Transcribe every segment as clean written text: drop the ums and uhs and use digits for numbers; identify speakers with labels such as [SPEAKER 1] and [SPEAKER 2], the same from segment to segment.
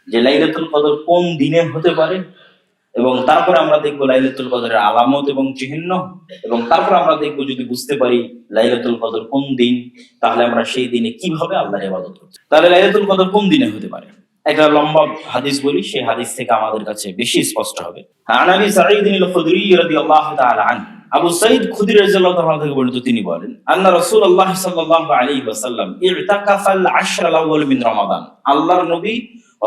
[SPEAKER 1] যে লাইলাতুল কদর কোন দিনে হতে পারে, এবং তারপরে আমরা দেখবো লাইলাতুল কদরের আলামত এবং চিহ্ন, এবং তারপর আমরা দেখবো যদি বুঝতে পারি লাইলাতুল কদর কোন দিন, তাহলে আমরা সেই দিনে কিভাবে আল্লাহর ইবাদত করব। তাহলে লাইলাতুল কদর কোন দিনে হতে পারে, একটা লম্বা হাদিস বলি, সেই হাদিস থেকে আমাদের কাছে বেশি স্পষ্ট হবে। আনাবি সাঈদ আল-খুদরি রাদিয়াল্লাহু তাআলা আনহু, আবু সাঈদ খুদরি রাদিয়াল্লাহু তাআলা থেকে বর্ণিত, তিনি বলেন, আন্না রাসূলুল্লাহ সাল্লাল্লাহু আলাইহি ওয়াসাল্লাম ইরতাকাফাল আশরাল আউয়াল মিন রমাদান, আল্লাহর নবী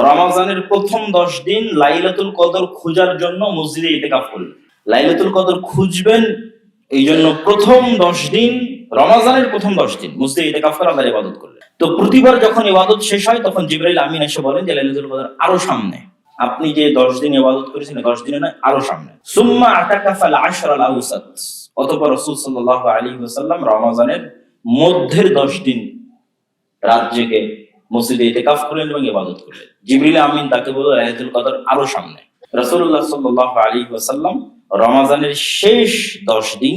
[SPEAKER 1] রমাজানের প্রথম 10 দিন লাইলাতুল কদর খোঁজার জন্য মসজিদে ইতিকাফ করলেন। লাইলাতুল কদর খুঁজবেন এই জন্য প্রথম 10 দিন, রমাজানের প্রথম 10 দিন মসজিদে ইতিকাফ করে আল্লাহর ইবাদত করলেন। তো প্রতিবার যখন ইবাদত শেষ হয় তখন জিবরাইল আমিন এসে বলেন যে লাইলাতুল কদর আরো সামনে, আপনি যে 10 দিন ইবাদত করেছেন 10 দিনে নয়, আরো সামনে। সুম্মা আতাকাফাল আশরাল আউসাত, অতঃপর রাসূল সাল্লাল্লাহু আলাইহি ওয়াসাল্লাম রমাজানের মধ্যের 10 দিন রাত জেগে মসজিদে ইতিকাফ করলেন এবং ইবাদত করলেন। জিবরিল আমিন তাকে বলল লাইলাতুল কদর আরো সামনে। রাসূলুল্লাহ সাল্লাল্লাহু আলাইহি ওয়াসাল্লাম রমাজানের শেষ 10 দিন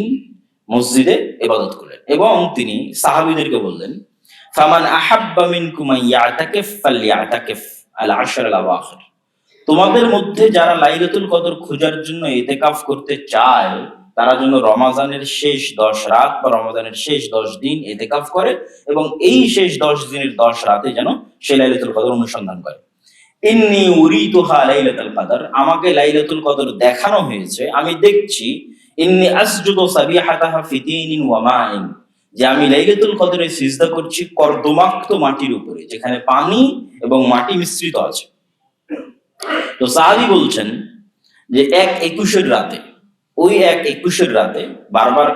[SPEAKER 1] মসজিদে ইবাদত করলেন এবং তিনি সাহাবীদেরকে বললেন, ফামান আহাব্বা মিনকুম ইয়াতাকিফ ফালইয়াতাকিফ আল আশর আল আওয়াখির, তোমাদের মধ্যে যারা লাইলাতুল কদর খোঁজার জন্য ইতিকাফ করতে চায় তারা যেন রমাজানের শেষ 10 রাত বা রমাজানের শেষ 10 দিন ইতিকাফ করে এবং এই শেষ 10 দিনের 10 রাতে যেন সে লাইলাতুল কদর অনুসন্ধান করে। ইন্নী উরিতুহা লাইলাতুল কদর, আমাকে লাইলাতুল কদর দেখানো হয়েছে, আমি দেখছি। ইন্নী আসজুদু সাবিহাতাহা ফি তিনিন ওয়া মাইন, যে আমি লাইলাতুল কদরে সিজদা করছি কর্দমাক্ত মাটির উপরে, যেখানে পানি এবং মাটি মিশ্রিত আছে। তো সাহাবী বলছেন যে 1/21 রাতে, ওই 1/21 রাতে, বারবার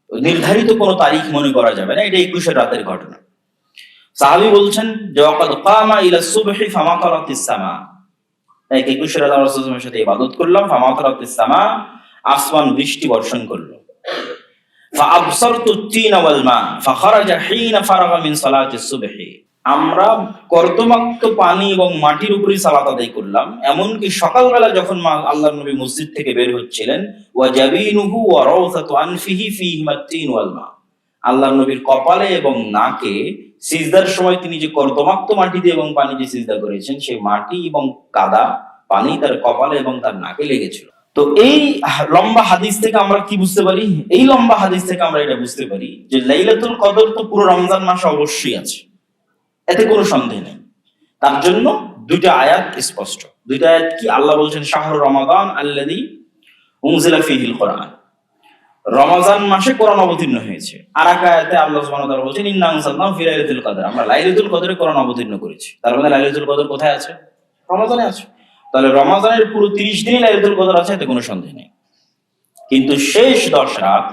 [SPEAKER 1] নির্ধারিত কোনো তারিখ মনে করা যাবে না, এটা 21 রাতের ঘটনা। সাহাবী বলছেন যে ওয়াকাদ কামা ইলা সুবহি ফামাতারাতিস সামা, 1/21 রাতে আমরা রাসূলের সাথে ইবাদত করলাম, ফামাতারাতিস সামা, আসমান বৃষ্টি বর্ষণ করলো। ফাআবসারতু তিন ওয়াল মা ফাখারাজা হিনা ফারাগা মিন সালাতিস সুবহি, আমরা কর্দমাক্ত পানি এবং মাটির উপরে সালাত আদায় করলাম, এমনকি সকালবেলা যখন আল্লাহর নবী মসজিদ থেকে বের হচ্ছিলেন, ওয়া জাবিনুহু ওয়া রাউসাতু আনফিহি ফীহিমা তিন ওয়াল মা, আল্লাহর নবীর কপালে এবং নাকে সিজদার সময় তিনি যে কর্দমাক্ত মাটি দিয়ে এবং পানি দিয়ে সিজদা করেছেন, সেই মাটি এবং কাদা পানি তার কপালে এবং তার নাকে লেগেছিল। তো এই লম্বা হাদিস থেকে আমরা কি বুঝতে পারি? এই লম্বা হাদিস থেকে আমরা এটা বুঝতে পারি যে লাইলাতুল কদর তো পুরো রমজান মাসে অবশ্যই আছে, এতে কোনো সন্দেহ নেই। তার জন্য দুইটা আয়াত স্পষ্ট। দুইটা আয়াত কি? আল্লাহ বলছেন শাহরু রমাদান আল্লাযী উনজিলা ফীহিল কুরআন, রমজান মাসে কোরআন অবতীর্ণ হয়েছে। আর এক আয়াতে আল্লাহ সুবহানাহু ওয়া তাআলা বলছেন ইন্না আনজালনাহু ফি লাইলাতুল কদর, আমরা লাইলাতুল কদরে কোরআন অবতীর্ণ করেছি। তার মানে লাইলাতুল কদর কোথায় আছে? রমজানে আছে। তাহলে রমজানের পুরো 30 দিনই লাইলাতুল কদর আছে, এতে কোনো সন্দেহ নেই। কিন্তু শেষ 10 রাত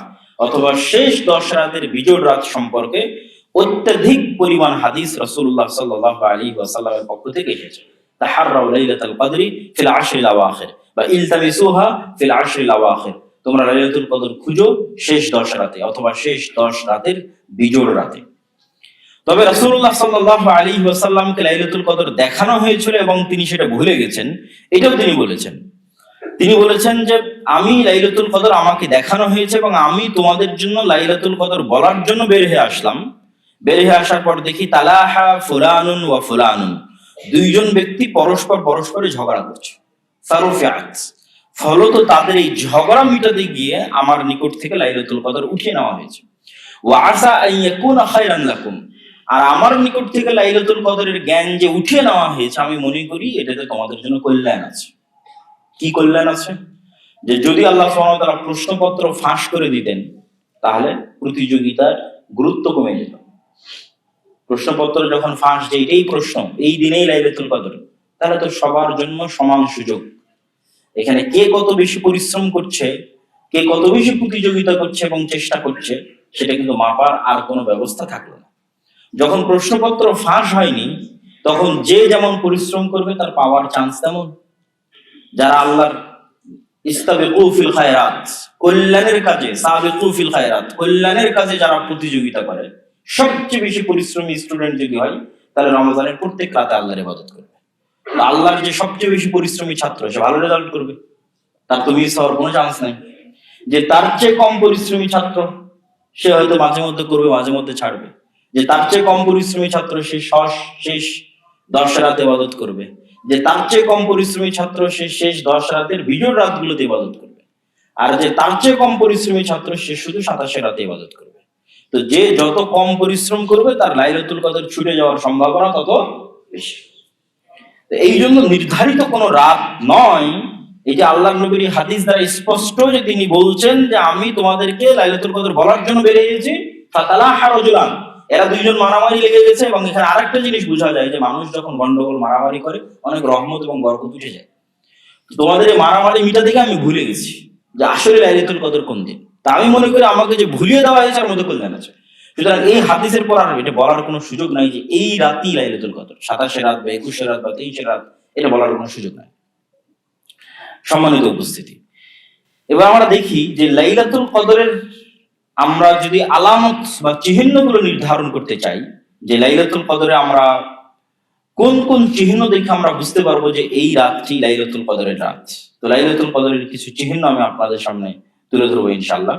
[SPEAKER 1] অথবা শেষ 10 রাতের বিজোড় রাত সম্পর্কে অত্যধিক পরিমাণ হাদিস রাসূলুল্লাহ সাল্লাল্লাহু আলাইহি ওয়াসাল্লামের পক্ষ থেকে এসেছে। তাহাররাউ লাইলাতুল কদরি ফিল আশরিল আওয়াখির বা ইলতামিসুহা ফিল আশরিল আওয়াখির, তোমরা লাইলাতুল কদর খুঁজো শেষ 10 রাতে অথবা শেষ 10 রাতের বিজোড় রাতে। তবে রাসূলুল্লাহ সাল্লাল্লাহু আলাইহি ওয়াসাল্লামকে লাইলাতুল কদর দেখানো হয়েছিল এবং তিনি সেটা ভুলে গেছেন, এটাও তিনি বলেছেন। তিনি বলেছেন যে আমি লাইলাতুল কদর আমাকে দেখানো হয়েছে এবং আমি তোমাদের জন্য লাইলাতুল কদর বলার জন্য বের হয়ে আসলাম। বের হয়ে আসার পর দেখি তালাহা ফুলানুন ওয়া ফুলানুন, দুইজন ব্যক্তি পরস্পরে ঝগড়া করছে। ফারুফিআত, ফলত তাদের এই ঝগড়া মিটাতে গিয়ে আমার নিকট থেকে লাইলাতুল কদর উঠিয়ে নেওয়া হয়েছে। ওয়া আসা আন ইয়াকুনা খায়রান লাকুম, আর আমার নিকট থেকে লাইলাতুল কদরের জ্ঞান যে উঠিয়ে নেওয়া হয়েছে, আমি মনে করি এটাতে তোমাদের জন্য কল্যাণ আছে। কি কল্যাণ আছে? যে যদি আল্লাহ সুবহানাহু ওয়া তাআলা প্রশ্নপত্র ফাঁস করে দিতেন তাহলে প্রতিযোগিতার গুরুত্ব কমে যেত। প্রশ্নপত্র যখন ফাঁস, যে এটাই প্রশ্ন, এই দিনেই লাইলাতুল কদর, তাহলে তো সবার জন্য সমান সুযোগ। এখানে কে কত বেশি পরিশ্রম করছে, কে কত বেশি প্রতিযোগিতা করছে এবং চেষ্টা করছে, সেটা কিন্তু মাপার আর কোনো ব্যবস্থা থাকলো না। যখন প্রশ্নপত্র ফাঁস হয়নি তখন যে যেমন পরিশ্রম করবে তার পাওয়ার চান্স তেমন। যারা আল্লাহর ইস্তাবিকু ফিল খায়রাত, কল্যাণের কাজে, সাবিকু ফিল খায়রাত, কল্যাণের কাজে যারা প্রতিযোগিতা করে, সবচেয়ে বেশি পরিশ্রমী স্টুডেন্ট যদি হয় তাহলে রমজানের প্রত্যেক রাতে আল্লাহর ইবাদত করবে। আল্লাহর যে সবচেয়ে বেশি পরিশ্রমী ছাত্র, সে ভালো রেজাল্ট করবে, তার তো মিস হওয়ার কোনো চান্স নেই। যে তার চেয়ে কম পরিশ্রমী ছাত্র, সে হয়তো মাঝে মধ্যে করবে, মাঝে মধ্যে ছাড়বে। যে তার চেয়ে কম পরিশ্রমী ছাত্র, সে শেষ 10 রাতে ইবাদত করবে। যে তার চেয়ে কম পরিশ্রমী ছাত্র সে শেষ 10 রাতের বিজোড় রাতগুলোতে ইবাদত করবে, আর যে তার চেয়ে কম পরিশ্রমী ছাত্র সে শুধু 27 রাতে ইবাদত করবে। তো যে যত কম পরিশ্রম করবে তার লাইলাতুল কদর ছুটে যাওয়ার সম্ভাবনা তত বেশি। এই জন্য নির্ধারিত কোনো রাত নয়, এই যে আল্লাহর নবীর হাদিস দ্বারা স্পষ্ট যে তিনি বলছেন যে আমি তোমাদেরকে লাইলাতুল কদর বলার জন্য বেরিয়েছি, ফাতালাহা রাজুলান, এরা দুইজন মারামারি লেগে গেছে। এবং এখানে আরেকটা জিনিস বোঝা যায় যে মানুষ যখন গন্ডগোল মারামারি করে অনেক রহমত এবং বরকত উঠে যায়। তোমাদের এই মারামারি মিটা দেখে আমি ভুলে গেছি যে আসলে লাইলাতুল কদর কোন দিন। তা আমি মনে করি আমাকে যে ভুলিয়ে দেওয়া হয়েছে এর মধ্যে কল্যাণ আছে। সুতরাং এই হাদিসের পর আর এটা বলার কোনো সুযোগ নাই যে এই রাতই লাইলাতুল কদর, 27 রাত বা 21 রাত বা 23 রাত, এটা বলার কোনো সুযোগ নাই। সম্মানিত উপস্থিতি, এবার আমরা দেখি যে লাইলাতুল কদরের আমরা যদি আলামত বা চিহ্নগুলো নির্ধারণ করতে চাই, যে লাইলাতুল কদরে আমরা কোন কোন চিহ্ন দেখে আমরা বুঝতে পারবো যে এই রাতটি লাইলাতুল কদরের রাত। তো লাইলাতুল কদরের কিছু চিহ্ন আমি আপনাদের সামনে তুলে ধরবো ইনশাআল্লাহ,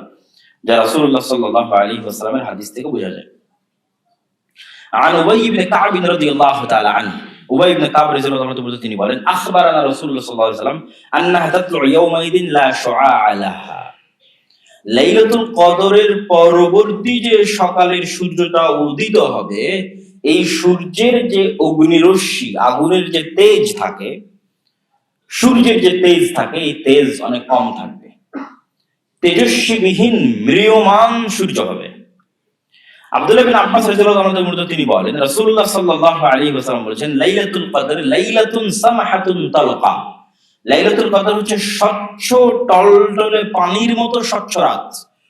[SPEAKER 1] যা রাসূলুল্লাহ সাল্লাল্লাহু আলাইহি ওয়াসাল্লামের হাদিস থেকে বোঝা যায়। আন উবাই ইবনে কাব রাদিয়াল্লাহু তাআলা আনহু, উবাই ইবনে কাব রাদিয়াল্লাহু তাআলা তিনি বলেন, আখবারানা রাসূলুল্লাহ সাল্লাল্লাহু আলাইহি ওয়াসাল্লাম আন্নাহা তাতলু ইয়াওমাইদিন লা শুআআ লাহা, লাইলাতুল কদরের পরবর্তী যে সকালের সূর্যটা উদিত হবে, এই সূর্যের যে অগ্নিরশ্মি, আগুনের যে তেজ থাকে, সূর্যের যে তেজ থাকে, এই তেজ অনেক কম থাকবে, তেজস্বীবিহীন ম্রিয়মান সূর্য হবে। আব্দুল্লাহ বিন আব্বাস রাদিয়াল্লাহু আনহু তিনি বলেন, রাসূলুল্লাহ সাল্লাল্লাহু আলাইহি ওয়াসাল্লাম বলেছেন, লাইলাতুল কদর লাইলাতুন সামাহাতুন তালকা, লাইলাতুল কদর হচ্ছে স্বচ্ছ টলটলে পানির মতো স্বচ্ছ রাত,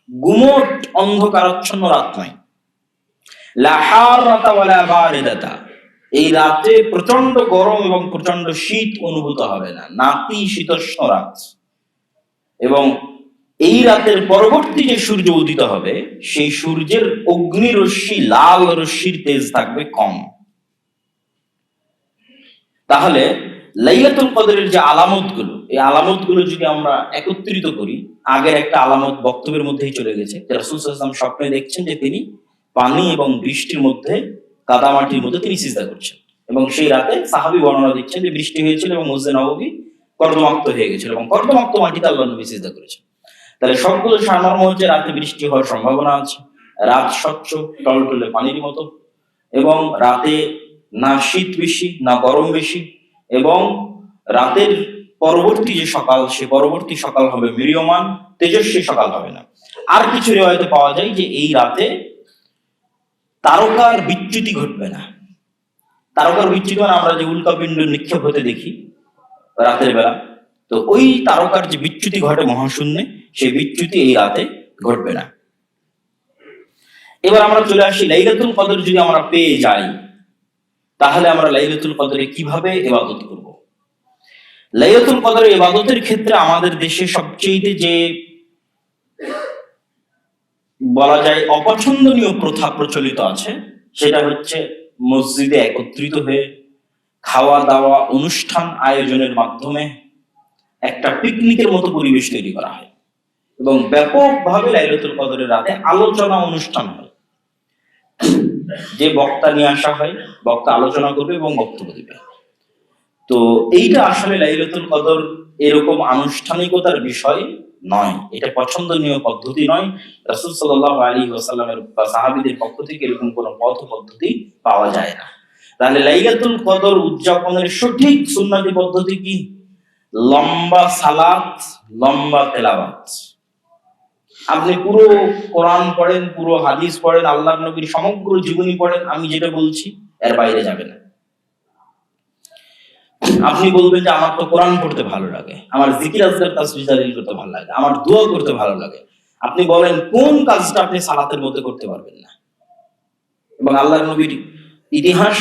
[SPEAKER 1] গুমট অন্ধকারাচ্ছন্ন রাত নয়। লা হারাতা ওয়ালা বারিদাতা, এই রাতে প্রচন্ড গরম এবং প্রচন্ড শীত অনুভূত হবে না, নাতিশীতোষ্ণ রাত। এবং এই রাতের পরবর্তী যে সূর্য উদিত হবে, সেই সূর্যের অগ্নিরশ্মি, লাল রশ্মির তেজ থাকবে কম। তাহলে লাইলাতুল কদরের যে আলামতগুলো, এই আলামতগুলো যদি আমরা একত্রিত করি, আগের একটা আলামত বক্তব্যের মধ্যেই চলে গেছে। রাসূল সাল্লাল্লাহু আলাইহি ওয়াসাল্লাম স্বপ্নে দেখছেন যে তিনি পানি এবং বৃষ্টির মধ্যে, কাদামাটির মধ্যে তিনি সিজদা করছেন, এবং সেই রাতে সাহাবী বর্ণনা দিচ্ছেন যে বৃষ্টি হয়েছিল এবং মসজিদে নববী কর্দমাক্ত হয়ে গেছিল এবং কর্দমাক্ত মাটিতে আল্লাহর নবী সিজদা করেছেন। তাহলে সবগুলো সারমর্ম হচ্ছে রাতে বৃষ্টি হওয়ার সম্ভাবনা আছে, রাত স্বচ্ছ টলটলে পানির মতো, এবং রাতে না শীত বেশি না গরম বেশি, এবং রাতের পরবর্তী যে সকাল, সে পরবর্তী সকাল হবে ম্রিয়মান, তেজস্বী সকাল হবে না। আর কিছু রিওয়ায়াতে পাওয়া যায় যে এই রাতে তারকার বিচ্যুতি ঘটবে না। তারকার বিচ্যুতি মানে আমরা যে উল্কাপিণ্ড নিক্ষেপ হতে দেখি রাতের বেলা, তো ওই তারকার যে বিচ্যুতি ঘটে মহাশূন্যে, সেই বিচ্যুতি এই রাতে ঘটবে না। এবার আমরা চলে আসি, লাইলাতুল কদর যদি আমরা পেয়ে যাই, তাহলে আমরা লাইলাতুল কদরে কিভাবে ইবাদত করব। লাইলাতুল কদরের ইবাদতের ক্ষেত্রে আমাদের দেশে সবচেয়ে যে বলা যায় অপছন্দনীয় প্রথা প্রচলিত আছে, সেটা হচ্ছে মসজিদে একত্রিত হয়ে খাওয়া দাওয়া অনুষ্ঠান আয়োজনের মাধ্যমে একটা পিকনিকের মতো পরিবেশ তৈরি করা হয়, এবং ব্যাপকভাবে লাইলাতুল কদরের রাতে আলোচনা অনুষ্ঠান হয়। যে বক্তা নিয়ে আসা হয়, বক্তা আলোচনা করবে এবং বক্তব্য দিবে। তো এইটা আসলে লাইলাতুল কদর এরকম আনুষ্ঠানিকতার বিষয় নয়, এটা পছন্দনীয় পদ্ধতি নয়। রাসূল সাল্লাল্লাহু আলাইহি ওয়াসাল্লামের বা সাহাবীদের পক্ষ থেকে এরকম কোনো পথ পদ্ধতি পাওয়া যায় না। তাহলে লাইলাতুল কদর উদযাপনের সঠিক সুন্নতি পদ্ধতি কি? লম্বা সালাত, লম্বা তেলাওয়াত। আপনি পুরো কোরআন পড়েন, পুরো হাদিস পড়েন, আল্লাহর নবীর সমগ্র জীবনী পড়েন, আমি যেটা বলছি এর বাইরে যাবে না। আপনি বলবেন যে আমার তো কোরআন পড়তে ভালো লাগে, আমার জিকির আজকার তাসবিহ তাহলিল করতে ভালো লাগে, আমার দোয়া করতে ভালো লাগে। আপনি বলেন কোন কাজটা আপনি সালাতের মধ্যে করতে পারবেন না? এবং আল্লাহর নবীর ইতিহাস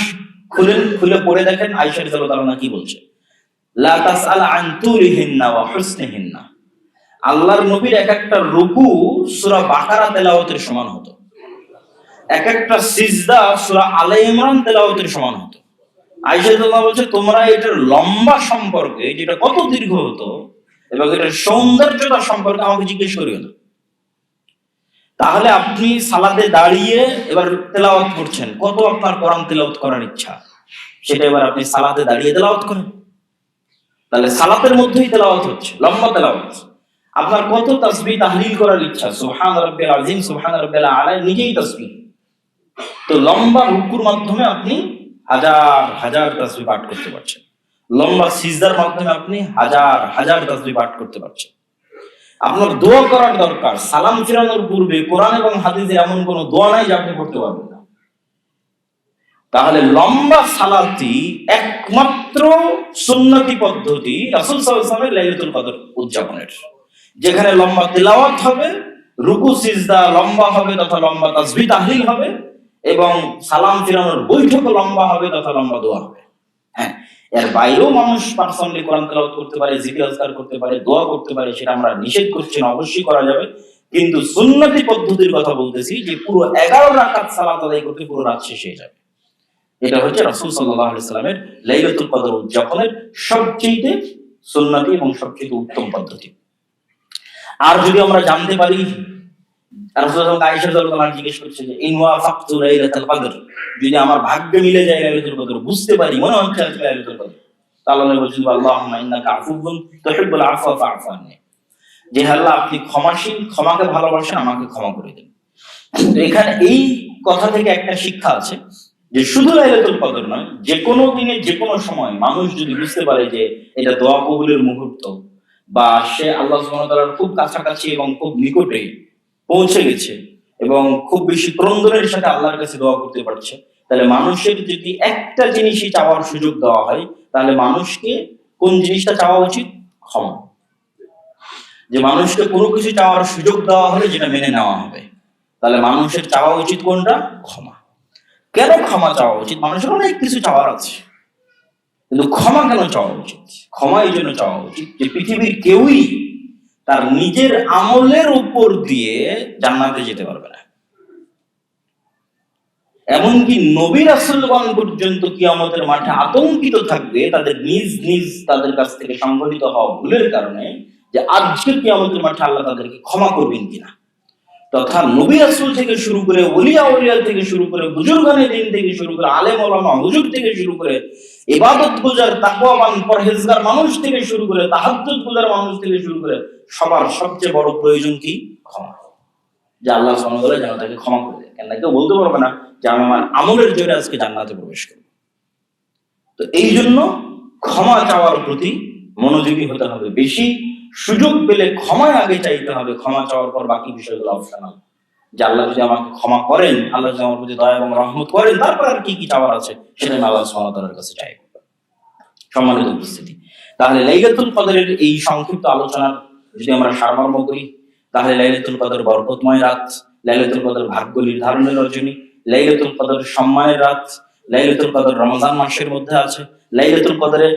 [SPEAKER 1] খুলে পড়ে দেখেন, আয়েশা রাদিয়াল্লাহু আনহা কি বলছে, লা তাসআল আন তুরিহিন্না ওয়া হুসনিহিন্না। আল্লাহর নবীর এক একটা রুকু সূরা বাকারা তেলাওয়াতের সমান হতো, এক একটা সিজদা সূরা আলে ইমরান তেলাওয়াতের সমান হতো। আয়েশা রাদিয়াল্লাহু বলছে, তোমরা এটার লম্বা সম্পর্কে, যেটা কত দীর্ঘ হতো এবং এটার সৌন্দর্যতা সম্পর্কে আমাকে জিজ্ঞেস করিও না। তাহলে আপনি সালাতে দাঁড়িয়ে এবার তেলাওয়াত করছেন, কত আপনার কোরআন তেলাওয়াত করার ইচ্ছা, সেটা এবার আপনি সালাতে দাঁড়িয়ে তেলাওয়াত করেন। তাহলে সালাতের মধ্যেই তেলাওয়াত হচ্ছে, লম্বা তেলাওয়াত। আপনার কত তাসবিহ তাহলিল করার ইচ্ছা, সুবহান রাব্বিল আযীম, সুবহান রাব্বিল আলা, নিজেই তাসবিহ। তো লম্বা রুকুর মাধ্যমে আপনি হাজার হাজার তাসবিহ পাঠ করতে পারছেন, লম্বা সিজদার মাধ্যমে আপনি হাজার হাজার তাসবিহ পাঠ করতে পারছেন। আপনার দোয়া করার দরকার, সালাম ফিরানোর পূর্বে কোরআন এবং হাদিসে এমন কোন দোয়া নাই যে আপনি করতে পারবেন না। তাহলে লম্বা সালাতি একমাত্র সুন্নতি পদ্ধতি রাসূল সাল্লাল্লাহু আলাইহি ওয়াসাল্লামের লাইলাতুল কদর উদযাপনের, যেখানে লম্বা তিলাওয়াত হবে, রুকু সিজদা লম্বা হবে তথা লম্বা তাসবিহ তাহলিল হবে, এবং সালাম ফিরানোর বৈঠক লম্বা হবে তথা লম্বা দোয়া হবে। হ্যাঁ, এর বাইরেও মানুষ পার্সোনালি কোরআন তেলাওয়াত করতে পারে, জিকির আজকার করতে পারে, দোয়া করতে পারে, সেটা আমরা নিষেধ করছি না, অবশ্যই করা যাবে। কিন্তু সুন্নতি পদ্ধতির কথা বলতেছি, যে পুরো 11 রাকাত সালাত আদায় করতে পুরো রাত শেষ হয়ে যাবে। এটা হচ্ছে রাসূল সাল্লাল্লাহু আলাইহি সাল্লামের লাইলাতুল কদর উদযাপনের সবচেয়ে সুন্নতি এবং সবচেয়ে উত্তম পদ্ধতি। আর যদি আমরা জানতে পারি, রাসূলুল্লাহ আয়েশা রাদিয়াল্লাহু আনহা জিজ্ঞেস করছে যে ইন ওয়াফাকতু লাইলাতুল কদর, যদি আমার ভাগ্যে মিলে যায় লাইলাতুল কদর, বুঝতে পারি মনে হচ্ছে আজকে লাইলাতুল কদর, তাহলে আল্লাহ বলেছেন আল্লাহুম্মা ইন্নাকা আফুউন তুহিব্বুল আফওয়া ফা'ফু আননি, যে আল্লাহ আপনি ক্ষমাশীল, ক্ষমাকে ভালোবাসেন, আমাকে ক্ষমা করে দিন। তো এখানে এই কথা থেকে একটা শিক্ষা আছে যে শুধু লাইলাতুল কদর নয়, যে কোনো দিনে যে কোনো সময় মানুষ যদি বুঝতে পারে যে এটা দোয়া কবুলের মুহূর্ত, বা সে আল্লাহ সুবহানাহু ওয়া তাআলার খুব কাছাকাছি এবং খুব নিকটে পৌঁছে গেছে এবং খুব বেশি ক্রন্দনের সাথে আল্লাহর কাছে দোয়া করতে পারছে, তাহলে মানুষের যদি একটা জিনিসই চাওয়ার সুযোগ দেওয়া হয়, তাহলে মানুষকে কোন জিনিসটা চাওয়া উচিত? ক্ষমা। যে মানুষকে কোনো কিছু চাওয়ার সুযোগ দেওয়া হলে যেটা মেনে নেওয়া হবে, তাহলে মানুষের চাওয়া উচিত কোনটা? ক্ষমা। কেন ক্ষমা চাওয়া উচিত? মানুষের অনেক কিছু চাওয়ার আছে, কিন্তু ক্ষমা কেন চাওয়া উচিত? ক্ষমা এই জন্য চাওয়া উচিত যে পৃথিবীর কেউই তার নিজের আমলের উপর দিয়ে জান্নাতে যেতে পারবে না। এমনকি নবী রাসূলগণ পর্যন্ত কিয়ামতের মাঠে আতঙ্কিত থাকবে তাদের নিজ নিজ তাদের কাছ থেকে সংঘটিত হওয়া ভুলের কারণে, যে আজকে কিয়ামতের মাঠে আল্লাহ তাদেরকে ক্ষমা করবেন কিনা। তথা নবী রাসূল থেকে শুরু করে ওলিয়া উলিয়া থেকে শুরু করে বুজুর্গানে দিন থেকে শুরু করে আলেম ওলামা হুজুর থেকে শুরু করে ইবাদত গুজার তাকওয়াবান পরহেজগার মানুষ থেকে শুরু করে তাহাজ্জুদ গুজার মানুষ থেকে শুরু করে সবার সবচেয়ে বড় প্রয়োজন কি? ক্ষমা। যে আল্লাহ সুবহানাহু ওয়া তাআলা যেন তাকে ক্ষমা করে দেন। কেন কেউ বলতে পারবে না যে আমি আমার আমলের জোরে আজকে জান্নাতে প্রবেশ করব। তো এই জন্য ক্ষমা চাওয়ার প্রতি মনোযোগী হতে হবে বেশি। সুযোগ পেলে ক্ষমা আগে চাইতে হবে, ক্ষমা চাওয়ার পর বাকি বিষয়গুলো অপশনাল। যে আল্লাহ যদি আমাকে ক্ষমা করেন, আল্লাহ যদি আমার প্রতি দয়া এবং রহমত করেন, তারপর আর কি কি চাওয়ার আছে সেটা আমি আল্লাহ সুবহানাহু ওয়া তাআলার কাছে চাইব। সম্মানিত উপস্থিতি, তাহলে লাইলাতুল কদরের এই সংক্ষিপ্ত আলোচনার যদি আমরা সারমর্ম করি, তাহলে লাইলাতুল কদর বরকতময় রাত, লাইলাতুল কদর ভাগ্য নির্ধারণের রজনী, লাইলাতুল কদর সম্মানের রাত, লাইলাতুল কদর রমজান মাসের মধ্যে আছে। লাইলাতুল কদরে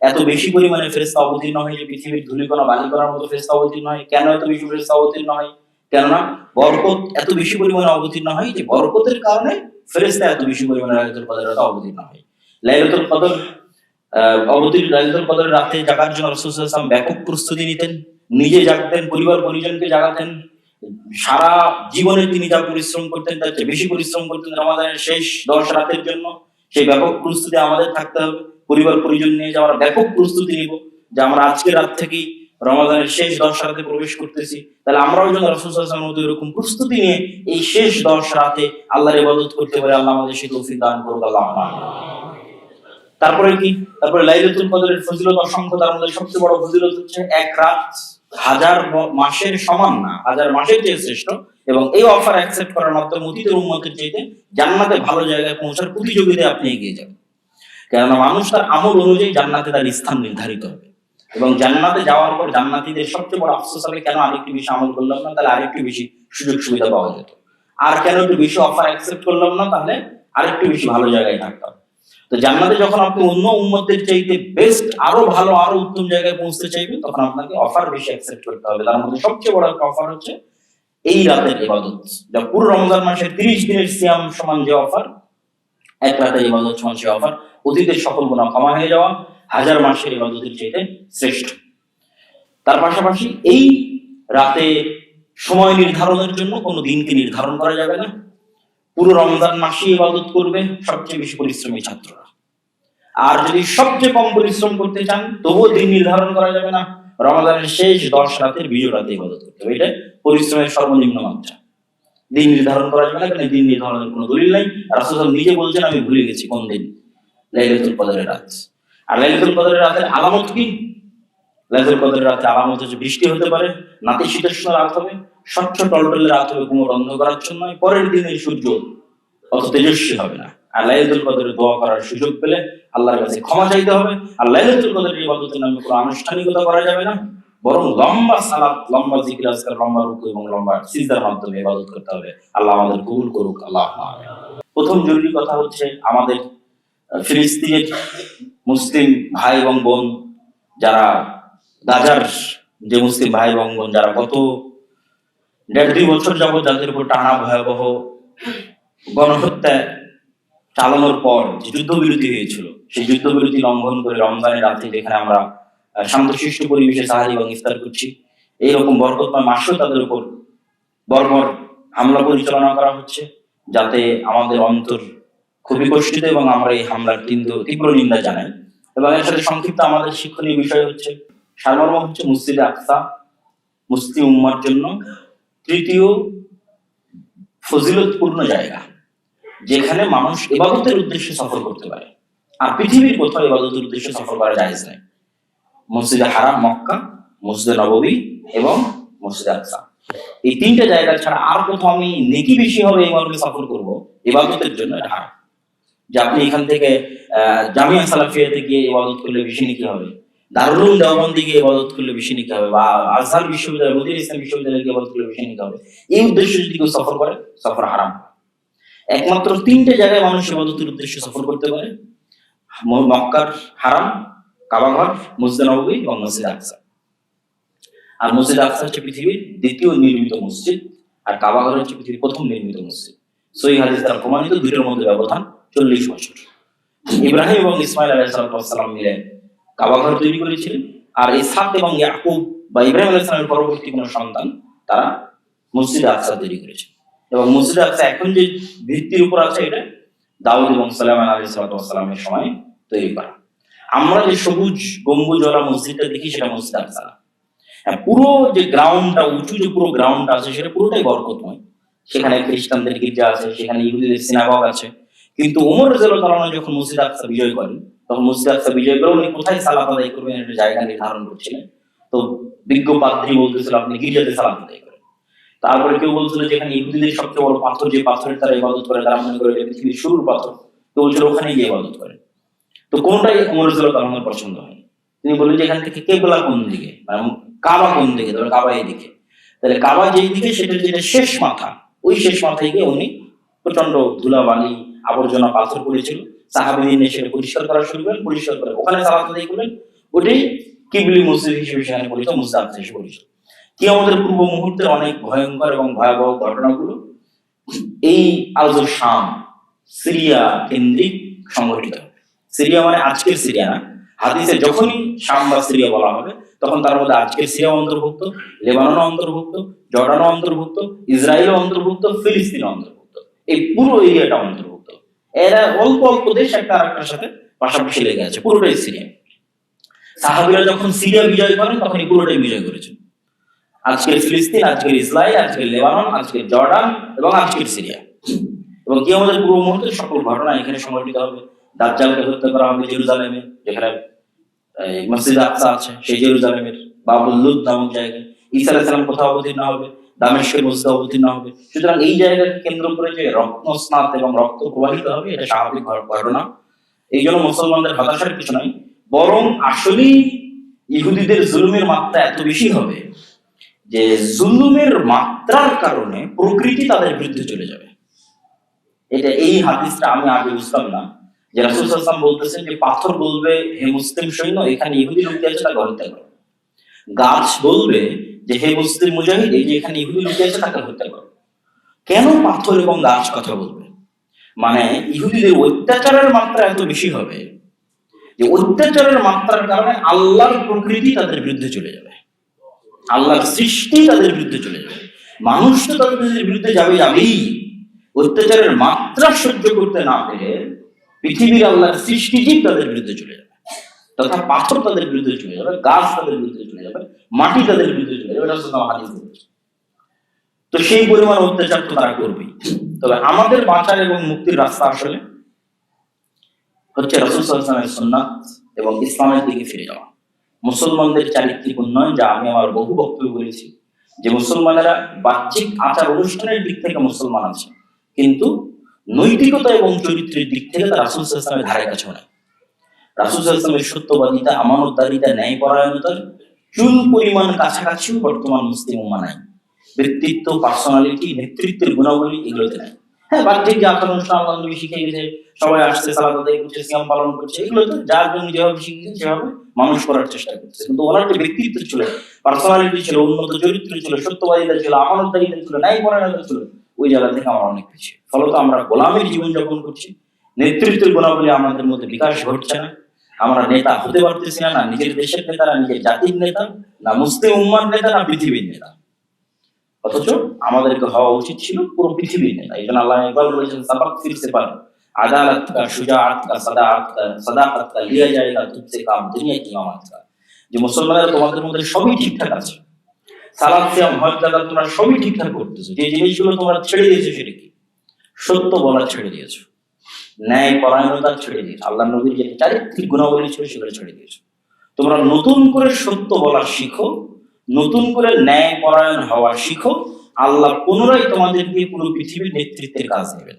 [SPEAKER 1] এত বেশি পরিমাণে ফেরেশতা অবতীর্ণ হয় যে পৃথিবীর ধূলিকণা বালিকণার মতো ফেরেশতা অবতীর্ণ হয়। কেন এত বেশি ফেরেশতা অবতীর্ণ হয়? কেননা বরকত এত বেশি পরিমাণে অবতীর্ণ হয় যে বরকতের কারণে ফেরেশতা এত বেশি পরিমাণে লাইলাতুল কদরে অবতীর্ণ হয়। লাইলাতুল কদর লাইলাতুল কদরের রাতে জাগার জন্য রাসূল সাল্লাল্লাহু আলাইহি ওয়াসাল্লাম ব্যাপক প্রস্তুতি নিতেন, নিজে জাগতেন, পরিবার পরিজনকে জাগাতেন। সারা জীবনে তিনি যা পরিশ্রম করতেন তার চেয়ে বেশি পরিশ্রম করতেন রমাদানের শেষ 10 রাতের জন্য। সেই ব্যাপক প্রস্তুতি আমাদের থাকতে হবে। পরিবার পরিজন নিয়ে যে আমরা ব্যাপক প্রস্তুতি নিব, যে আমরা আজকে রাত থেকেই রমাদানের শেষ 10 রাতে প্রবেশ করতেছি, তাহলে আমরাও যেন রাসূল সাল্লাল্লাহু আলাইহি ওয়াসাল্লামের মতো এরকম প্রস্তুতি নিয়ে এই শেষ 10 রাতে আল্লাহর ইবাদত করতে পারি। আল্লাহ আমাদের সেই তৌফিক দান করুক। আল্লাহুম্মা আমিন। তারপরে কি? তারপরে লাইলাতুল কদরের ফজিলত অসংখ্য। তার মধ্যে সবচেয়ে বড় ফজিলত হচ্ছে এক রাত হাজার মাসের সমান না, হাজার মাসের চেয়ে শ্রেষ্ঠ। এবং এই অফার অ্যাকসেপ্ট করার মাধ্যমে অতীতের উম্মতের চাইতে জান্নাতে ভালো জায়গায় পৌঁছার প্রতিযোগিতায় আপনি এগিয়ে যাবেন। কেননা মানুষ তার আমল অনুযায়ী জান্নাতে তার স্থান নির্ধারিত হবে। এবং জান্নাতে যাওয়ার পর জান্নাতীদের সবচেয়ে বড় আফসোস হবে, কেন আরেকটু বেশি আমল করলাম না, তাহলে আরেকটু বেশি সুযোগ সুবিধা পাওয়া যেত। আর কেন একটু বেশি অফার অ্যাকসেপ্ট করলাম না, তাহলে আরেকটু বেশি ভালো জায়গায় থাকতাম। তো জান্নাতে যখন আপনি অন্য উম্মতের চাইতে বেস্ট, আরো ভালো, আরো উত্তম জায়গায় পৌঁছতে চাইবেন, তখন আপনাকে অফার বেশি অ্যাকসেপ্ট করতে হবে। তার মধ্যে সবচেয়ে বড় একটা অফার হচ্ছে এই রাতের ইবাদত। যা পুরো রমজান মাসের 30 দিনের সিয়াম সমান যে অফার, এক রাতের ইবাদত সমান সে অফার। অতীতের সকল গুনাহ ক্ষমা হয়ে যাওয়া হাজার মাসের ইবাদতের চাইতে শ্রেষ্ঠ। তার পাশাপাশি এই রাতে সময় নির্ধারণের জন্য কোনো দিনকে নির্ধারণ করা যাবে না। পুরো রমজান মাসে ইবাদত করবে সবচেয়ে বেশি পরিশ্রমী ছাত্ররা। আর যদি সবচেয়ে কম পরিশ্রম করতে চান তবুও দিন নির্ধারণ করা যাবে না, রমাদানের শেষ 10 রাতের বিজয় রাতে ইবাদত করতে হবে। এটা পরিশ্রমের সর্বনিম্ন মাত্রা। দিন নির্ধারণ করা যাবে না, কারণ দিন নির্ধারণের কোনো দলিল নাই। রাসূল নিজে বলছেন আমি ভুলে গেছি কোন দিন লাইলাতুল কদরের রাত। আর লাইলাতুল কদরের রাতের আলামত কি? লাইলাতুল কদরের রাতে আলামত হচ্ছে বৃষ্টি হতে পারে, নাতিশীতোষ্ণ রাত হবে, স্বচ্ছ টলটলে রাত হবে, কোনো অন্ধকারাচ্ছন্ন নয়, পরের দিনের সূর্য অত তেজস্বী হবে না। আর লাইলাতুল কদরে দোয়া করার সুযোগ পেলে আল্লাহর কাছে ক্ষমা চাইতে হবে। আর লাইলাতুল কদরের ইবাদতের নামে কোনো আনুষ্ঠানিকতা করা যাবে না, বরং লম্বা সালাত, লম্বা জিকির আজকার, লম্বা রুকু এবং লম্বা সিজদার মাধ্যমে ইবাদত করতে হবে। আল্লাহ আমাদের কবুল করুক, আল্লাহুম্মা আমিন। প্রথম জরুরি কথা হচ্ছে আমাদের ফিলিস্তিনের মুসলিম ভাই এবং বোন যারা, গাজার যে মুসলিম ভাই এবং বোন যারা গত 1.5-2 বছর যাবত যাদের উপর টানা ভয়াবহ গণহত্যা চালানোর পর যে যুদ্ধবিরতি হয়েছিল, সেই যুদ্ধবিরতি লঙ্ঘন করে রমজানের রাতে যেখানে আমরা শান্তশিষ্ট পরিবেশে সাহারি এবং ইফতার করছি, এইরকম বরকতময় মাসেও তাদের উপর বর্বর হামলা পরিচালনা করা হচ্ছে, যাতে আমাদের অন্তর খুবই কষ্টিত এবং আমরা এই হামলার তীব্র নিন্দা জানাই। এবং এর সাথে সংক্ষিপ্ত আমাদের শিক্ষণীয় বিষয় হচ্ছে, সারমর্ম হচ্ছে মসজিদে আকসা মুসলিম উম্মার জন্য তৃতীয় ফজিলতপূর্ণ জায়গা, যেখানে মানুষ ইবাদতের উদ্দেশ্যে সফর করতে পারে। আর পৃথিবীর কোথাও ইবাদতের উদ্দেশ্যে সফর করা জায়েজ নাই। মসজিদে হারাম মক্কা, মসজিদে নববী এবং মসজিদে আকসা, এই 3টে জায়গা ছাড়া আর কোথাও আমি নেকি বেশি হবে এই মর্মে সফর করবো ইবাদতের জন্য, এটা হারাম। যে আপনি এখান থেকে জামিয়া সালাফিয়াতে গিয়ে ইবাদত করলে বেশি নেকি হবে, দারুল উলুম দেওবন্দে গিয়ে ইবাদত করলে বেশি নেকি হবে, বা আজহার বিশ্ববিদ্যালয়, মদিনা ইসলাম বিশ্ববিদ্যালয়ে গিয়ে ইবাদত করলে বেশি নেকি হবে, এই উদ্দেশ্যে যদি কেউ সফর করে, সফর হারাম। একমাত্র 3টে জায়গায় মানুষ ইবাদতের উদ্দেশ্যে সফর করতে পারে: মক্কার হারাম, কাবাঘর, মসজিদ নববী এবং মসজিদ আকসা। আর মসজিদ আকসা হচ্ছে পৃথিবীর দ্বিতীয় নির্মিত মসজিদ, আর কাবাঘর হচ্ছে পৃথিবীর প্রথম নির্মিত মসজিদ। সহিহ হাদিস দ্বারা প্রমাণিত, দুইটার মধ্যে ব্যবধান 40 বছর। ইব্রাহিম এবং ইসমাইল আলাইহিস সালাম মিলে কাবাঘর তৈরি করেছিলেন, আর ইসহাক এবং ইয়াকুব বা ইব্রাহিম আলাইহিস সালামের পরবর্তী কোন সন্তান তারা মসজিদ আকসা তৈরি করেছে। এবং মসজিদ আকসা এখন যে ভিত্তির উপর আছে, এটা দাউদ এবং সুলাইমান আলাইহিস সালামের সময় তৈরি করা। আমরা যে সবুজ গম্বুজওয়ালা মসজিদটা দেখি, সেটা মসজিদ আকসা না। পুরো যে গ্রাউন্ডটা, উঁচু যে পুরো গ্রাউন্ডটা আছে, সেটা পুরোটাই বরকতময়। সেখানে খ্রিস্টানদের গির্জা আছে, সেখানে ইহুদিদের সিনাগগ আছে। কিন্তু ওমর রাদিয়াল্লাহু তাআলা যখন মসজিদ আকসা বিজয় করেন, তখন মসজিদ আকসা বিজয় করে উনি কোথায় সালাত আদায় করবেন একটা জায়গা নির্ধারণ করছিলেন। তো বিজ্ঞ পাদ্রী বলতেছিল আপনি গির্জাতে সালাত আদায় করেন। তারপরে কেউ বলছিল যেখানে ইহুদিদের সবচেয়ে বড় পাথর, যে পাথরের তারা ইবাদত করে, তারা মনে করে পৃথিবীর শুরুর পাথর, কেউ বলছিল ওখানে গিয়ে ইবাদত করেন। তো কোনটাই ওমর রাদিয়াল্লাহু তাআলার পছন্দ হয়। তিনি বললেন যে এখান থেকে কিবলা কোন দিকে, মানে কাবা কোন দিকে, ধরো কাবা এই দিকে, তাহলে কাবা যেই দিকে সেটার যেটা শেষ মাথা, ওই শেষ মাথায় গিয়ে উনি প্রচন্ড ধুলাবালি আবর্জনা পাথর পড়েছিল, সাহাবীরা সেটা পরিষ্কার করা শুরু করেন, পরিষ্কার করে ওখানে সালাত আদায় করেন। ওটাই কিবলি মসজিদ হিসেবে সেখানে পরিচিত, মসজিদ আকসা হিসেবে পরিচিত। কিয়ামতের পূর্ব মুহূর্তে অনেক ভয়ঙ্কর এবং ভয়াবহ ঘটনাগুলো এই আল শাম, সিরিয়া কেন্দ্রিক সংঘটিত হবে। সিরিয়া মানে আজকের সিরিয়া না, হাদিসে যখনই শাম বা সিরিয়া বলা হবে তখন তার মধ্যে আজকের সিরিয়া অন্তর্ভুক্ত, লেবানন অন্তর্ভুক্ত, জর্ডান অন্তর্ভুক্ত, ইসরায়েল অন্তর্ভুক্ত, ফিলিস্তিন অন্তর্ভুক্ত, এই পুরো এরিয়াটা অন্তর্ভুক্ত। এরা অল্প অল্প দেশ একটা আরেকটার সাথে পাশাপাশি লেগে আছে, পুরোটাই সিরিয়া। সাহাবীরা যখন সিরিয়া বিজয় করেন তখন এই পুরোটাই বিজয় করেছেন। আজকের ফিলিস্তিন, আজকের ইসরায়েল, আজকের লেবানন, আজকের জর্ডান এবং আজকের সিরিয়া। এবং কিয়ামতের পূর্ব মুহূর্তে সকল ঘটনা এখানে সংঘটিত হবে। দাজ্জালকে হত্যা করা হবে জেরুজালেমে, যেখানে মসজিদ আকসা আছে, সেই জেরুজালেমের বাবুল লুদ নামক জায়গায়। ঈসা আলাইহিস সালাম কোথাও অবতীর্ণ হবে, দামেস্কের মসজিদে অবতীর্ণ হবে। সুতরাং এই জায়গাকে কেন্দ্র করে যে রক্তস্নাত এবং রক্ত প্রবাহিত হবে, এটা স্বাভাবিক ঘটনা। এই জন্য মুসলমানদের হতাশার কিছু নাই, বরং আসলেই ইহুদিদের জুলুমের মাত্রা এত বেশি হবে যে জুলুমের মাত্রার কারণে প্রকৃতি তাদের বিরুদ্ধে চলে যাবে। এটা এই হাদিসটা আমি আগে বুঝতাম না, যে রাসূল সাল্লাল্লাহু আলাইহি ওয়াসাল্লাম বলতেছেন যে পাথর বলবে হে মুসলিম সৈন্য, এখানে ইহুদি লুকিয়ে আছে, তাকে হত্যা করো। গাছ বলবে যে হে মুসলিম মুজাহিদ, এই যে এখানে ইহুদি লুকিয়ে আছে, তাকে হত্যা করো। কেন পাথর এবং গাছ কথা বলবে? মানে ইহুদিদের অত্যাচারের মাত্রা এত বেশি হবে যে অত্যাচারের মাত্রার কারণে আল্লাহর প্রকৃতি তাদের বিরুদ্ধে চলে যাবে, আল্লাহর সৃষ্টি তাদের বিরুদ্ধে চলে যাবে। মানুষ তো তাদের বিরুদ্ধে যাবেই। অত্যাচারের মাত্রা সহ্য করতে না পেরে পৃথিবীর আল্লাহর সৃষ্টিজীব তাদের বিরুদ্ধে চলে যাবে, তথা পাথর তাদের বিরুদ্ধে চলে যাবে, গাছ তাদের বিরুদ্ধে চলে যাবে, মাটি তাদের বিরুদ্ধে চলে যাবে। এটা হচ্ছে আমার হাদিস বলেছে। তো সেই পরিমাণ অত্যাচার তো তারা করবেই। তবে আমাদের বাঁচার এবং মুক্তির রাস্তা আসলে হচ্ছে রাসূল সাল্লাল্লাহু আলাইহি ওয়াসাল্লামের সুন্নাত এবং ইসলামের দিকে ফিরে যাওয়া। মুসলমানদের চারিত্রিক উন্নয়ন, যা আমি আমার বহু বক্তব্য বলেছি, যে মুসলমানেরা বাহ্যিক আচার অনুষ্ঠানের দিক থেকে মুসলমান আছে, কিন্তু নৈতিকতা এবং চরিত্রের দিক থেকে তারা রাসূল সাল্লাল্লাহু আলাইহি ওয়াসাল্লামের ধারে কাছেও নাই। রাসূল সাল্লাল্লাহু আলাইহি ওয়াসাল্লামের সত্যবাদিতা, আমানতদারিতা, ন্যায়পরায়ণতার চুল পরিমাণ কাছাকাছিও বর্তমান মুসলিম উম্মাহ নাই। ব্যক্তিত্ব, পার্সোনালিটি, নেতৃত্বের গুণাবলী এগুলোতে নাই। হ্যাঁ, বাহ্যিক যে আচরণ অনুষ্ঠান আল্লাহ নবী শিখিয়ে গেছে, সবাই আসছে, সালাত আদায় করছে, সিয়াম পালন করছে, এগুলো তো যার জন্য যেভাবে শিখিয়েছে সেভাবে মানুষ করার চেষ্টা করছে। কিন্তু ওনার যে ব্যক্তিত্ব ছিল, পার্সোনালিটি ছিল, উন্নত চরিত্র ছিল, সত্যবাদিতা ছিল, আমানতদারিতা ছিল, ন্যায়পরায়ণতা ছিল, ওই জায়গা থেকে আমরা অনেক পিছিয়ে। ফলত আমরা গোলামের জীবন যাপন করছি, নেতৃত্বের গুণাবলী আমাদের মধ্যে বিকাশ ঘটছে না, আমরা নেতা হতে পারতেছি না, না নিজের দেশের নেতা, না নিজের জাতির নেতা, না মুসলিম উম্মার নেতা, না পৃথিবীর নেতা। অথচ আমাদেরকে হওয়া উচিত ছিল পুরো পৃথিবীর নেতা। এই জন্য আল্লাহ ইকবাল বলেছেন, সাবাক ফিরসে পার আদালত কা, শুজাআত কা, সাদাকাত কা লিয়া যায়েগা তুঝসে কাম দুনিয়া কিয়ামত কা। যে মুসলমানেরা, তোমাদের মধ্যে সবই ঠিকঠাক আছে, সালাত, সিয়াম, হজ, যাকাত তোমরা সবই ঠিকঠাক করতেছো, যে জিনিসগুলো তোমরা ছেড়ে দিয়েছো সেটা কি? সত্য বলা ছেড়ে দিয়েছো, ন্যায় পরায়ণতা ছেড়ে দিয়েছো, আল্লাহ নবীর যে চারিত্রিক গুণাবলী ছিল সেগুলো ছেড়ে দিয়েছো। তোমরা নতুন করে সত্য বলা শিখো, নতুন করে ন্যায় পরায়ণ হওয়া শিখো, আল্লাহ পুনরায় তোমাদেরকে পুরো পৃথিবীর নেতৃত্বের কাজ নেবেন।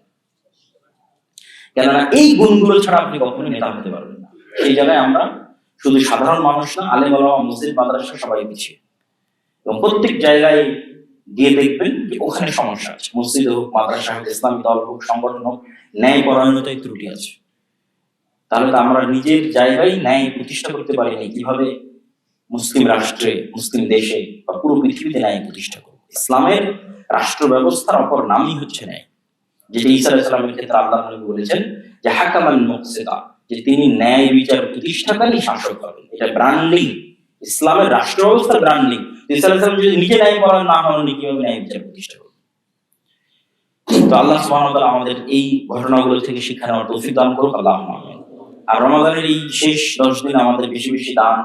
[SPEAKER 1] কেননা এই গুণগুলো ছাড়া আপনি কখনোই নেতা হতে পারবেন না। সেই জায়গায় আমরা শুধু সাধারণ মানুষ না, আলেম ওলামা, মসজিদ, মাদ্রাসা সবাই পিছিয়ে। এবং প্রত্যেক জায়গায় গিয়ে দেখবেন যে ওখানে সমস্যা আছে। মসজিদ হোক, মাদ্রাসা হোক, ইসলামী দল হোক, সংগঠন হোক, ন্যায় পরায়ণতায় ত্রুটি আছে। তাহলে তো আমরা নিজের জায়গায় ন্যায় প্রতিষ্ঠা করতে পারিনি, কিভাবে মুসলিম রাষ্ট্রে, মুসলিম দেশে বা পুরো পৃথিবীতে ন্যায় প্রতিষ্ঠা করব? ইসলামের রাষ্ট্র ব্যবস্থার অপর নামই হচ্ছে ন্যায়, যেটা ঈসা আলাইহিস সালামের ক্ষেত্রে আল্লাহ নবী বলেছেন যে হাকামান মুকসিতা, যে তিনি ন্যায় বিচার প্রতিষ্ঠাকারী শাসক হবেন। এটা ব্র্যান্ডিং, ইসলামের রাষ্ট্র ব্যবস্থার ব্র্যান্ডিং। ঈসা আলাইহিস সালাম যদি নিজে ন্যায় পরায়ণ না হন, কিভাবে ন্যায় বিচার প্রতিষ্ঠা করবেন? তো আল্লাহ সুবহানাহু ওয়া তাআলা আমাদের এই ঘটনাগুলো থেকে শিক্ষা নেওয়ার তৌফিক দান করুক, আল্লাহুম্মা আমিন। আর রমাদানের এই শেষ 10 দিন আমাদের বেশি বেশি দান,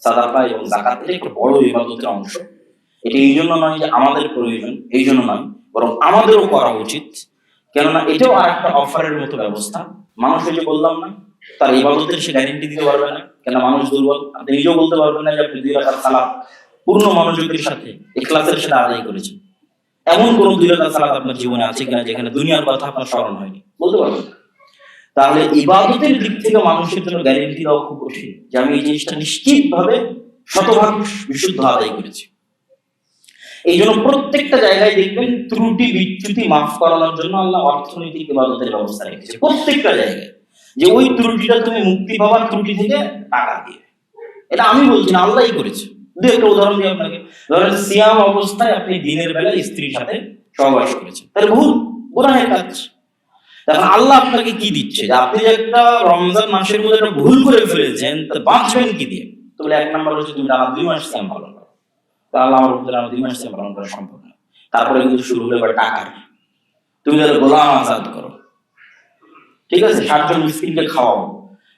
[SPEAKER 1] সাদাকা এবং যাকাত, এটা একটা বড় ইবাদতের অংশ। এটা এই জন্য নয় যে আমাদের প্রয়োজন, এই জন্য নয়, বরং আমাদেরও করা উচিত। কেননা এটাও আর একটা অফারের মতো ব্যবস্থা। মানুষ, যে বললাম না, তার ইবাদতের সে গ্যারেন্টি দিতে পারবে না, কেন মানুষ দুর্বল। আপনি নিজেও বলতে পারবেন না যে আপনি 2 রাকাত সালাত পূর্ণ মনোযোগের সাথে, ইখলাসের সাথে আদায় করেছেন। এমন কোন 2 রাকাত সালাত আপনার জীবনে আছে কিনা যেখানে দুনিয়ার কথা আপনার স্মরণ হয়নি? বলতে পারবেন না। তাহলে ইবাদতের দিক থেকে মানুষের জন্য গ্যারেন্টি দেওয়া খুব কঠিন যে আমি এই জিনিসটা নিশ্চিতভাবে শতভাগ বিশুদ্ধ আদায় করেছি। এই জন্য প্রত্যেকটা জায়গায় দেখবেন ত্রুটি বিচ্যুতি মাফ করানোর জন্য আল্লাহ অর্থনৈতিক ইবাদতের ব্যবস্থা রেখেছে প্রত্যেকটা জায়গায়, যে ওই ত্রুটিটা তুমি মুক্তি পাবার ত্রুটি থেকে টাকা দিয়ে। এটা আমি বলছি না, আল্লাহই করেছে। দু একটা উদাহরণ দিই আপনাকে। ধরেন সিয়াম অবস্থায় আপনি দিনের বেলায় স্ত্রীর সাথে সহবাস করেছেন, তাহলে ভুল, গুনাহের কাজ। এখন আল্লাহ আপনাকে কি দিচ্ছে? যে আপনি যে একটা রমজান মাসের মধ্যে একটা ভুল করে ফেলেছেন, তা বাঁচবেন কি দিয়ে? তো বলে 1 নম্বর হচ্ছে তুমি টানা 2 মাস সিয়াম পালন করো। তা আল্লাহ আমার বলতে 2 মাস সিয়াম পালন করা সম্ভব না। তারপরে কিন্তু শুরু হলো এবার টাকার, তুমি তাহলে গোলাম আজাদ করো, ঠিক আছে, 60 জন মিসকিনকে খাওয়াও।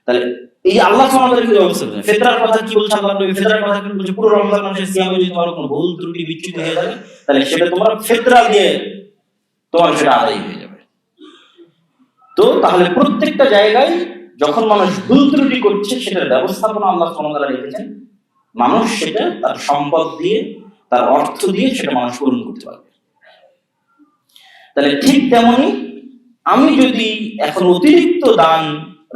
[SPEAKER 1] তাহলে এই যে আল্লাহ আমাদের কি ব্যবস্থা করেছে? ফিতরার কথা কি বলছে আল্লাহ নবী? ফিতরার কথা কি বলছে? পুরো রমজান মাসের সিয়ামে যদি তোমার কোনো ভুল ত্রুটি বিচ্যুতি হয়ে যায়, তাহলে সেটা তোমার ফিতরা দিয়ে তোমার সেটা আদায় হয়ে যাবে। তো তাহলে প্রত্যেকটা জায়গায় যখন মানুষ ভুল ত্রুটি করছে, সেটার ব্যবস্থাপনা আল্লাহ সুবহানাহু ওয়া তাআলা রেখেছেন। মানুষ সেটা তার সম্পদ দিয়ে, তার অর্থ দিয়ে সেটা মানুষ পূরণ করতে পারবে। তাহলে ঠিক তেমনি আমি যদি এখন অতিরিক্ত দান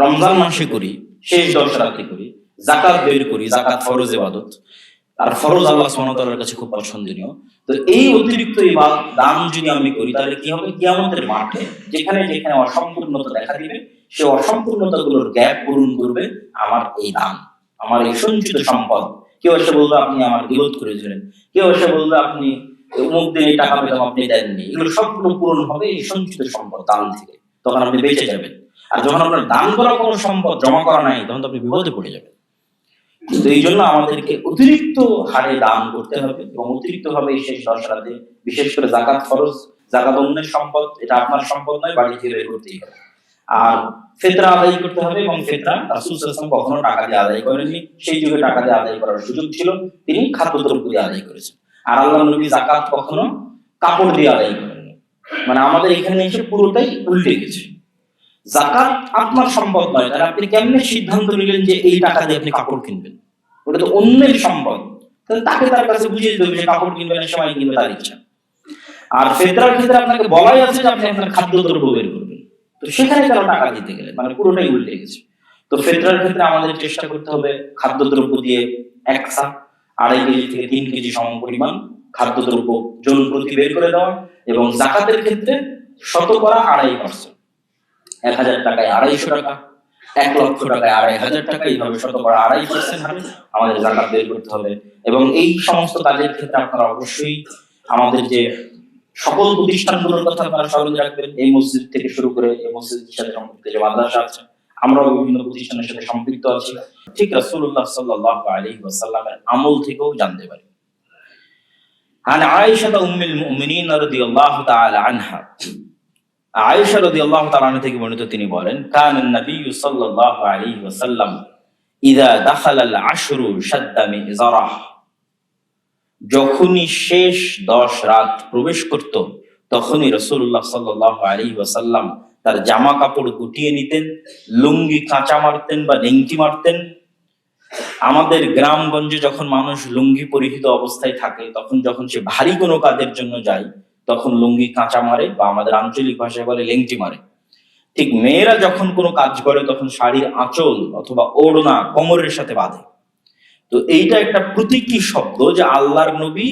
[SPEAKER 1] রমজান মাসে করি, শেষ 10 রাতে করি, যাকাত বের করি, যাকাত ফরজ ইবাদত, আর ফরজ আল্লাহ সুবহানাহু ওয়া তাআলার কাছে খুব পছন্দনীয়। তো এই অতিরিক্ত ইবাদত দান যদি আমি করি, তাহলে কি হবে? কিয়ামতের মাঠে যেখানে যেখানে অসম্পূর্ণতা দেখা দিবে, সেই অসম্পূর্ণতাগুলোর গ্যাপ পূরণ করবে আমার এই দান, আমার এই সঞ্চিত সম্পদ। কেউ এসে বলবে আপনি আমার গীবত করেছিলেন, কেউ এসে বলবে আপনি অমুক দিন এই টাকা পেতাম আপনি দেননি, এগুলো সবগুলো পূরণ হবে এই সঞ্চিত সম্পদ দান থেকে। তখন আপনি বেঁচে যাবেন। আর যখন আপনার দান করা কোনো সম্পদ জমা করা নাই, তখন তো আপনি বিপদে পড়ে যাবেন। তো এই জন্য আমাদেরকে অতিরিক্ত হারে দান করতে হবে, এবং অতিরিক্ত ভাবে এই শেষ 10 রাতে বিশেষ করে যাকাত ফরজ, যাকাত অন্যের সম্পদ, এটা আপনার সম্পদ নয়, বাড়ি থেকে বের করতেই হবে। আর ফিতরা আদায় করতে হবে, এবং ফিতরা রাসূল সাল্লাল্লাহু আলাইহি ওয়াসাল্লাম কখনো টাকা দিয়ে আদায় করেননি। সেই যুগে টাকা দিয়ে আদায় করার সুযোগ ছিল, তিনি খাদ্যদ্রব্য দিয়ে আদায় করেছেন। আর আল্লাহর নবী যাকাত কখনো কাপড় দিয়ে আদায় করেননি। মানে আমাদের এখানে এসে পুরোটাই উল্টে গেছে। যাকাত আপনার সম্পদ নয়, তাহলে আপনি কেমনে সিদ্ধান্ত নিলেন যে এই টাকা দিয়ে আপনি কাপড় কিনবেন? ওটা তো অন্যের সম্পদ, তাহলে তাকে তার কাছে বুঝিয়ে দিতে হবে যে কাপড় কিনবে না, সময় কিনবে তার ইচ্ছা। আর ফিতরার ক্ষেত্রে আপনাকে বলাই আছে যে আপনি আপনার খাদ্যদ্রব্য বের করবেন, তো সেখানে কেন টাকা দিতে গেলেন? মানে পুরোটাই উল্টে গেছে। তো ফিতরার ক্ষেত্রে আমাদের চেষ্টা করতে হবে খাদ্যদ্রব্য দিয়ে 1 সা 2.5 কেজি থেকে 3 কেজি সম পরিমাণ খাদ্যদ্রব্য জন প্রতি বের করে দেওয়া, এবং যাকাতের ক্ষেত্রে শতকরা 2.5%, 1000 টাকায় 250 টাকা, 1 লক্ষ টাকায় 2500 টাকা, এইভাবে শতকরা 2.5% হারে আমাদের যাকাত বের করতে হবে। এবং এই সমস্ত কাজের ক্ষেত্রে আপনারা অবশ্যই আমাদের যে সকল প্রতিষ্ঠানগুলোর কথা আপনারা স্মরণ রাখবেন। এই মসজিদ থেকে শুরু করে এই মসজিদের সাথে সম্পৃক্ত যে মাদ্রাসা আছে, আমরাও বিভিন্ন প্রতিষ্ঠানের সাথে সম্পৃক্ত আছি, ঠিক রাসূলুল্লাহ সাল্লাল্লাহু আলাইহি ওয়াসাল্লামের আমল থেকেও জানতে পারি। আন আয়েশা উম্মুল মুমিনিন রাদিয়াল্লাহু তাআলা আনহা, আয়েশা রাদিয়াল্লাহু তাআলা আনহা থেকে বর্ণিত, তিনি বলেন, কানান নবী সাল্লাল্লাহু আলাইহি ওয়াসাল্লাম ইযা দাখালাল আশরু শাদ্দা মিযরাহ, যখনই শেষ 10 রাত প্রবেশ করত, তখনই রাসূলুল্লাহ সাল্লাল্লাহু আলাইহি ওয়াসাল্লাম তার জামা কাপড় গুটিয়ে নিতেন, লুঙ্গি কাঁচা মারতেন বা নেংটি মারতেন। আমাদের গ্রামগঞ্জে যখন মানুষ লুঙ্গি পরিহিত অবস্থায় থাকে, তখন যখন সে ভারী কোনো কাজের জন্য যায়, তখন লুঙ্গি কাঁচা মারে, বা আমাদের আঞ্চলিক ভাষায় বলে লেংটি মারে। ঠিক মেয়েরা যখন কোনো কাজ করে, তখন শাড়ির আঁচল অথবা ওড়না কোমরের সাথে বাঁধে। তো এইটা একটা প্রতীকী শব্দ যে আল্লাহর নবী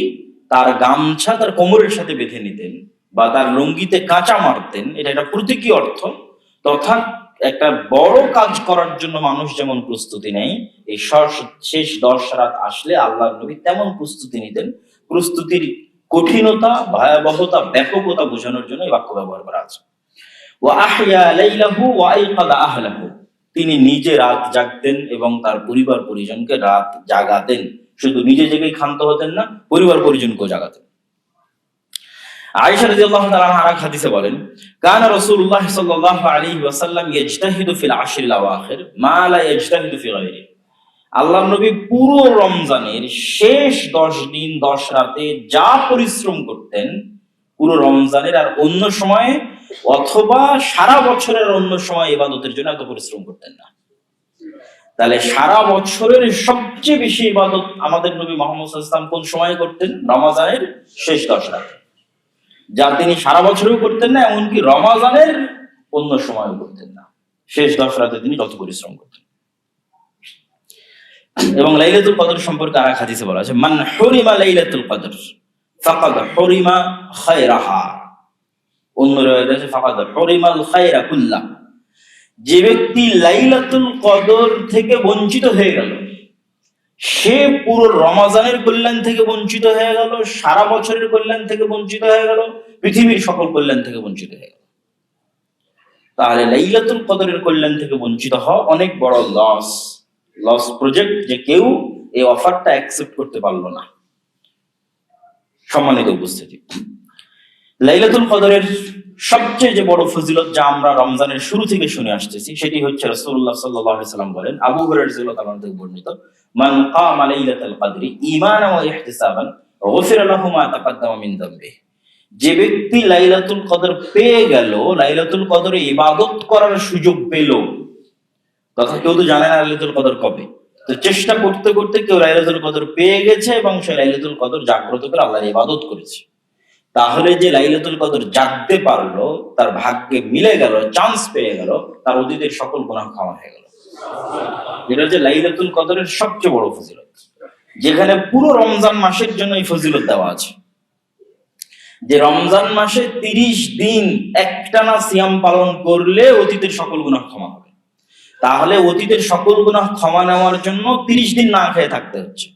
[SPEAKER 1] তার গামছা তার কোমরের সাথে বেঁধে নিতেন বা তার লুঙ্গিতে কাঁচা মারতেন, এটা একটা প্রতীকী অর্থ। তথা একটা বড় কাজ করার জন্য মানুষ যেমন প্রস্তুতি নেয়, এই শেষ 10 রাত আসলে আল্লাহর নবী তেমন প্রস্তুতি নিতেন। প্রস্তুতির কঠিনতা, ভয়াবহতা, ব্যাপকতা বোঝানোর জন্য এই বাক্য ব্যবহার করা আছে। ওয়া আহইয়া লাইলাহু ওয়া আইকাদা আহলাহু, তিনি নিজে রাত জাগতেন এবং তার পরিবার পরিজনকে রাত জাগাতেন। শুধু নিজে জেগেই ক্ষান্ত হতেন না, পরিবার পরিজনকেও জাগাতেন। আয়েশা রাদিয়াল্লাহু তাআলা আনহা আরেক হাদিসে বলেন, কানা রাসূলুল্লাহ সাল্লাল্লাহু আলাইহি ওয়াসাল্লাম ইয়াজতাহিদু ফিল আশরিল আওয়াখির মা লা ইয়াজতাহিদু ফি গায়রি, আল্লাহর নবী পুরো রমজানের শেষ 10 দিন 10 রাতে যা পরিশ্রম করতেন, পুরো রমজানের আর অন্য সময়ে অথবা সারা বছরের অন্য সময় ইবাদতের জন্য এত পরিশ্রম করতেন না। তাহলে সারা বছরের সবচেয়ে বেশি ইবাদত আমাদের নবী মুহাম্মদ সাল্লাল্লাহু আলাইহি ওয়াসাল্লাম কোন সময় করতেন? রমজানের শেষ 10 রাতে, যা তিনি সারা বছরেও করতেন না, এমনকি রমজানের অন্য সময়ও করতেন না। শেষ 10 রাতে তিনি যত পরিশ্রম করতেন। এবং লাইলাতুল কদর সম্পর্কে আরেক হাদিসে বলা আছে, মান হুরিমা লাইলাতুল কদর ফাকাদ হুরিমা খায়রাহা, অন্য রাওয়ায়াতে আছে ফাকাদ হুরিমাল খায়রা কুল্লা, যে ব্যক্তি লাইলাতুল কদর থেকে বঞ্চিত হয়ে গেল, সে পুরো রমজানের কল্যাণ থেকে বঞ্চিত হয়ে গেল, সারা বছরের কল্যাণ থেকে বঞ্চিত হয়ে গেল, পৃথিবীর সকল কল্যাণ থেকে বঞ্চিত হয়ে গেল। তাহলে লাইলাতুল কদরের কল্যাণ থেকে বঞ্চিত হওয়া অনেক বড় লস প্রজেক্ট, যে কেউ এই অফারটা অ্যাকসেপ্ট করতে পারলো না। সম্মানিত উপস্থিতি, লাইলাতুল কদরের সবচেয়ে যে বড় ফজিলত, যা আমরা রমজানের শুরু থেকে শুনে আসতেছি, সেটি হচ্ছে রাসূলুল্লাহ সাল্লাল্লাহু আলাইহি ওয়াসাল্লাম বলেন, আবু হুরায়রা রাদিয়াল্লাহু তাআলা থেকে বর্ণিত, মান কামা লাইলাতুল কদরি ঈমানান ওয়া ইহতিসাবান গুফিরা লাহু মা তাকাদ্দামা মিন যামবিহি, যে ব্যক্তি লাইলাতুল কদর পেয়ে গেল, লাইলাতুল কদরে ইবাদত করার সুযোগ পেল, তথা কেউ তো জানে না লাইলাতুল কদর কবে, তো চেষ্টা করতে করতে কেউ লাইলাতুল কদর পেয়ে গেছে এবং সে লাইলাতুল কদর জাগ্রত করে আল্লাহর ইবাদত করেছে, তাহলে যে লাইলাতুল কদর জাগতে পারলো, তার ভাগ্যে মিলে গেল, চান্স পেয়ে গেল, তার অতীতের সকল গুনাহ ক্ষমা হয়ে গেল। এটা হচ্ছে লাইলাতুল কদরের সবচেয়ে বড় ফজিলত, যেখানে পুরো রমজান মাসের জন্য এই ফজিলত দেওয়া আছে, যে রমজান মাসে 30 দিন একটানা সিয়াম পালন করলে অতীতের সকল গুনাহ ক্ষমা হবে। তাহলে অতীতের সকল গুনাহ ক্ষমা নেওয়ার জন্য 30 দিন না খেয়ে থাকতে হচ্ছে।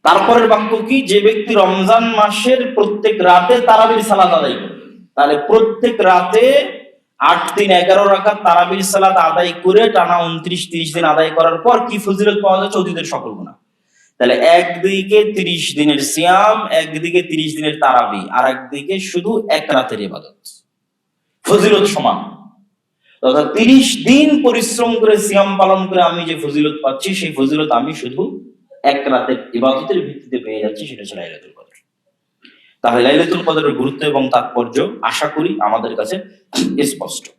[SPEAKER 1] তারপরের বাক্য কি? যে ব্যক্তি রমজান মাসের প্রত্যেক রাতে তারাবির সালাত আদায় করে, তাহলে প্রত্যেক রাতে 8 দিন 11 রাকাত তারাবির সালাত আদায় করে টানা 29-30 দিন আদায় করার পর কি ফজিলত পাওয়া যাচ্ছে? অতীতের সকল গুনাহ। তাহলে একদিকে 30 দিনের সিয়াম, একদিকে 30 দিনের তারাবি, আর একদিকে শুধু এক রাতের ইবাদত, ফজিলত সমান। অর্থাৎ 30 দিন পরিশ্রম করে সিয়াম পালন করে আমি যে ফজিলত পাচ্ছি, সেই ফজিলত আমি শুধু এক রাতের ইবাদতের ভিত্তিতে পেয়ে যাচ্ছি, সেটা হচ্ছে লাইলাতুল কদর। তাহলে লাইলাতুল কদরের গুরুত্ব এবং তাৎপর্য আশা করি আমাদের কাছে স্পষ্ট।